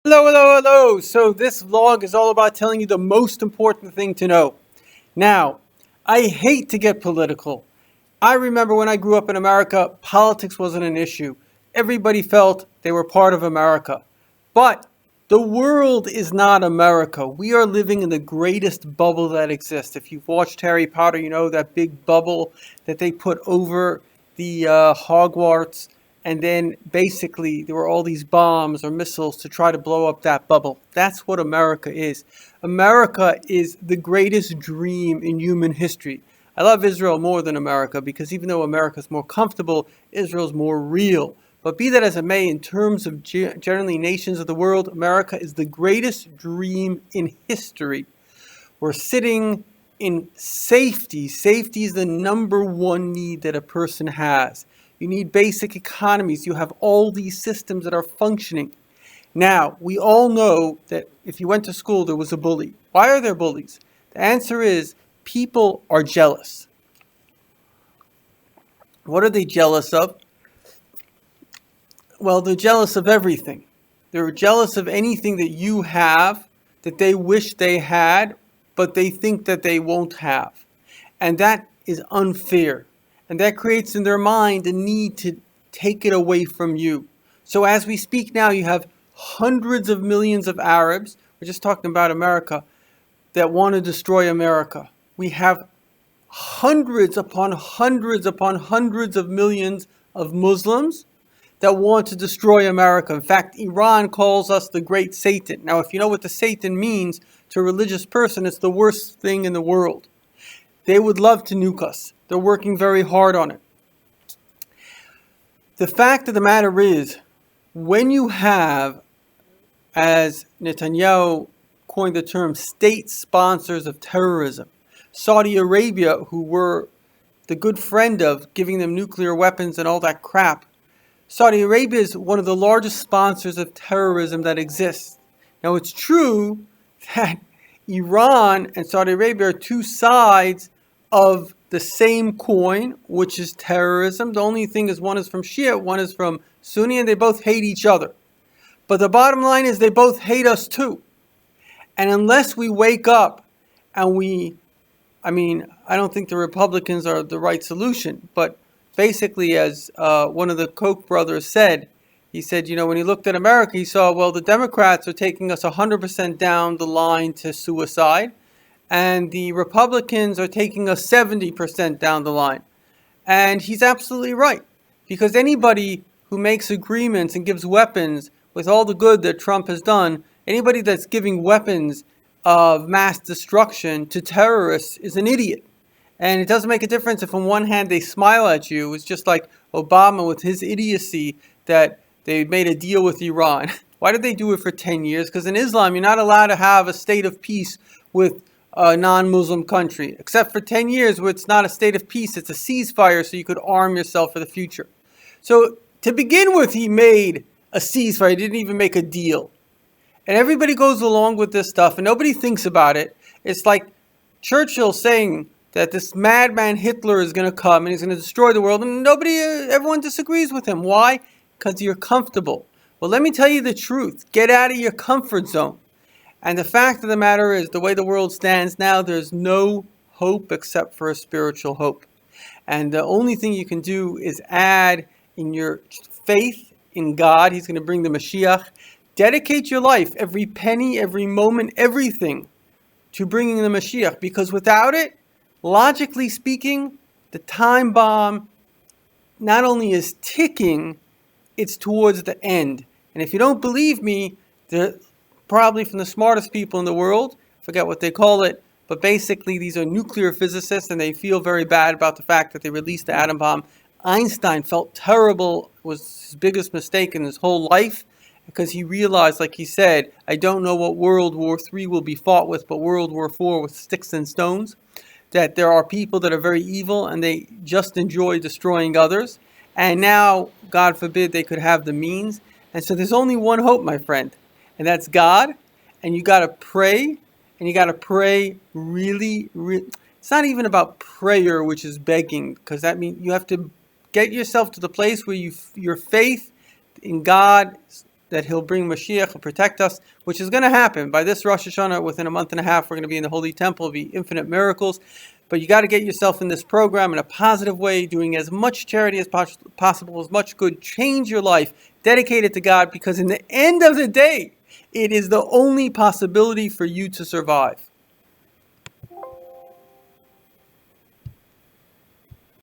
Hello, hello, hello. So this vlog is all about telling you the most important thing to know. Now, I hate to get political. I remember when I grew up in America, politics wasn't an issue. Everybody felt they were part of America. But the world is not America. We are living in the greatest bubble that exists. If you've watched Harry Potter, you know that big bubble that they put over the Hogwarts, and then basically there were all these bombs or missiles to try to blow up that bubble. That's what America is. America is the greatest dream in human history. I love Israel more than America because even though America is more comfortable, Israel's more real. But be that as it may, in terms of generally nations of the world, America is the greatest dream in history. We're sitting in safety. Safety is the number one need that a person has. You need basic economies. You have all these systems that are functioning. Now, we all know that if you went to school, there was a bully. Why are there bullies? The answer is people are jealous. What are they jealous of? Well, they're jealous of everything. They're jealous of anything that you have that they wish they had, but they think that they won't have. And that is unfair. And that creates in their mind a need to take it away from you. So as we speak now, you have hundreds of millions of Arabs, we're just talking about America, that want to destroy America. We have hundreds upon hundreds upon hundreds of millions of Muslims that want to destroy America. In fact, Iran calls us the great Satan. Now, if you know what the Satan means to a religious person, it's the worst thing in the world. They would love to nuke us. They're working very hard on it. The fact of the matter is, when you have, as Netanyahu coined the term, state sponsors of terrorism, Saudi Arabia, who were the good friend of giving them nuclear weapons and all that crap, Saudi Arabia is one of the largest sponsors of terrorism that exists. Now, it's true that Iran and Saudi Arabia are two sides of the same coin, which is terrorism. The only thing is one is from Shia, one is from Sunni, and they both hate each other. But the bottom line is they both hate us too. And unless we wake up and I don't think the Republicans are the right solution, but basically, as one of the Koch brothers said, he said, when he looked at America, he saw, well, the Democrats are taking us 100% down the line to suicide, and the Republicans are taking us 70% down the line. And he's absolutely right, because anybody who makes agreements and gives weapons with all the good that Trump has done, anybody that's giving weapons of mass destruction to terrorists is an idiot. And it doesn't make a difference if on one hand they smile at you. It's just like Obama with his idiocy that they made a deal with Iran. Why did they do it for 10 years? Because in Islam, you're not allowed to have a state of peace with a non-Muslim country, except for 10 years where it's not a state of peace. It's a ceasefire so you could arm yourself for the future. So to begin with, he made a ceasefire. He didn't even make a deal. And everybody goes along with this stuff and nobody thinks about it. It's like Churchill saying that this madman Hitler is going to come and he's going to destroy the world, and everyone disagrees with him. Why? Because you're comfortable. Well, let me tell you the truth. Get out of your comfort zone. And the fact of the matter is, the way the world stands now, there's no hope except for a spiritual hope. And the only thing you can do is add in your faith in God. He's going to bring the Mashiach. Dedicate your life, every penny, every moment, everything, to bringing the Mashiach. Because without it, logically speaking, the time bomb not only is ticking, it's towards the end. And if you don't believe me, they're probably from the smartest people in the world, forget what they call it, but basically these are nuclear physicists and they feel very bad about the fact that they released the atom bomb. Einstein felt terrible, it was his biggest mistake in his whole life, because he realized, like he said, I don't know what World War III will be fought with, but World War IV with sticks and stones. That there are people that are very evil and they just enjoy destroying others. And now, God forbid, they could have the means. And so there's only one hope, my friend, and that's God. And you got to pray, and you got to pray really. It's not even about prayer, which is begging, because that means you have to get yourself to the place where your faith in God that he'll bring Mashiach, he'll protect us, which is going to happen. By this Rosh Hashanah, within a month and a half, we're going to be in the Holy Temple, it'll be infinite miracles. But you got to get yourself in this program in a positive way, doing as much charity as possible, as much good. Change your life, dedicate it to God, because in the end of the day, it is the only possibility for you to survive.